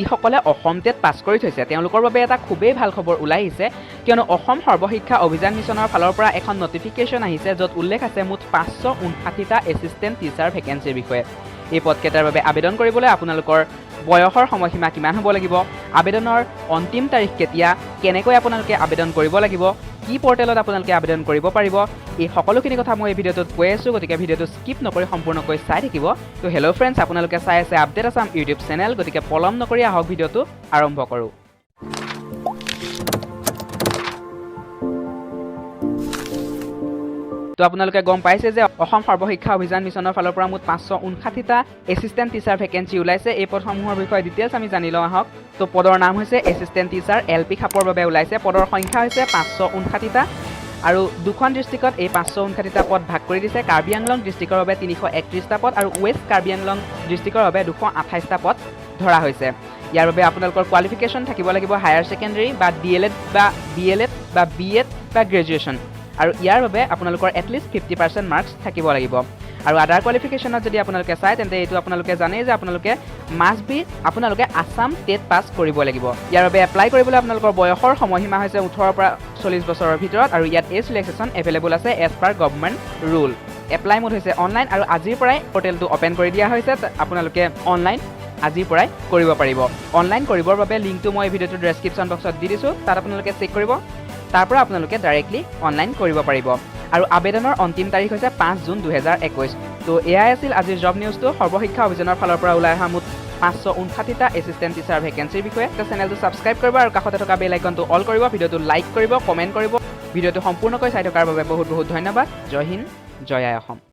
যিসকলে Assam TET pass কৰি থৈছে তেওঁলোকৰ বাবে এটা খুবেই ভাল খবৰ ওলাই আহিছে কিয়নো অসম সৰ্বশিক্ষা অভিযান মিছনৰ ফালৰ পৰা এখন নটিফিকেশ্যন আহিছে য'ত উল্লেখ আছে মুঠ 559টা এছিষ্টেণ্ট টিচাৰ ভেকেঞ্চিৰ বিষয়ে এই পদকেইটাৰ বাবে আবেদন কৰিবলৈ আপোনালোকৰ বয়সৰ সময়সীমা কিমান হ'ব লাগিব আবেদনৰ অন্তিম তাৰিখ কেতিয়া কেনেকৈ আপোনালোকে আবেদন কৰিব লাগিব কি পৰ্টেলত আপোনালোকে আবেদন কৰিব পাৰিব এই সকলোখিনি কথা মই এই ভিডিঅ'টোত কৈ আছোঁ গতিকে ভিডিঅ'টো স্কিপ নকৰি সম্পূৰ্ণকৈ চাই থাকিব তো হেল্ল' ফ্ৰেণ্ডছ আপোনালোকে চাই আছে আপডেট আছাম ইউটিউব চেনেল গতিকে পলম নকৰি আহক ভিডিঅ'টো আৰম্ভ কৰোঁ তো আপোনালোকে গম পাইছে যে অসম সৰ্বশিক্ষা অভিযান মিছনৰ ফালৰ পৰা মুঠ 559টা এছিষ্টেণ্ট টিচাৰ ভেকেঞ্চি ওলাইছে এই পদসমূহৰ বিষয়ে ডিটেইলছ আমি জানি লওঁ আহক তো পদৰ নাম হৈছে এছিষ্টেণ্ট টিচাৰ এলপি খাপৰ বাবে ওলাইছে পদৰ সংখ্যা হৈছে 559টা আৰু দুখন ডিষ্ট্ৰিক্টত এই 559টা পদ ভাগ কৰি দিছে কাৰ্বি আংলং ডিষ্ট্ৰিক্টৰ বাবে 331টা পদ আৰু ৱেষ্ট কাৰ্বি আংলং ডিষ্ট্ৰিক্টৰ বাবে 228টা পদ ধৰা হৈছে ইয়াৰ বাবে আপোনালোকৰ কোৱালিফিকেশ্যন থাকিব লাগিব হায়াৰ ছেকেণ্ডেৰী বা ডিএলএড বা বিএলএড বা বিএড বা গ্ৰেজুৱেশ্যন আৰু ইয়াৰ বাবে আপোনালোকৰ এটলিষ্ট 50% মাৰ্কছ থাকিব লাগিব আৰু আদাৰ কোৱালিফিকেশ্যনত যদি আপোনালোকে চাই তেন্তে এইটো আপোনালোকে জানেই যে আপোনালোকে আছাম টেট পাছ কৰিব লাগিব ইয়াৰ বাবে এপ্লাই কৰিবলৈ আপোনালোকৰ বয়সৰ সময়সীমা হৈছে 18 পৰা 40 বছৰৰ ভিতৰত আৰু ইয়াত এজ ৰিলেক্সেশ্যন এভেইলেবল আছে as per government rule apply mode হৈছে অনলাইন আৰু আজিৰ পৰাই পৰ্টেলটো অপেন কৰি দিয়া হৈছে আপোনালোকে অনলাইন আজিৰ পৰাই কৰিব পাৰিব অনলাইন কৰিবৰ বাবে লিংকটো মই ভিডিঅ'টোৰ ডেছক্ৰিপশ্যন বক্সত দি দিছোঁ তাত আপোনালোকে চেক কৰিব তাৰ পৰা আপোনালোকে ডাইৰেক্টলি অনলাইন কৰিব পাৰিব আৰু আবেদনৰ অন্তিম তাৰিখ হৈছে 5 জুন 2021 তো এয়াই আছিল আজিৰ জব নিউজটো সৰ্বশিক্ষা অভিযানৰ ফালৰ পৰা ওলাই অহা মুঠ 559টা এছিষ্টেণ্ট টিচাৰ ভেকেঞ্চিৰ বিষয়ে চেনেলটো ছাবস্ক্ৰাইব কৰিব আৰু কাষতে থকা বেল আইকনটো অল কৰিব ভিডিঅ'টো লাইক কৰিব কমেণ্ট কৰিব ভিডিঅ'টো সম্পূৰ্ণকৈ চাই থকাৰ বাবে বহুত বহুত ধন্যবাদ জয় হিন্দ জয় আই অসম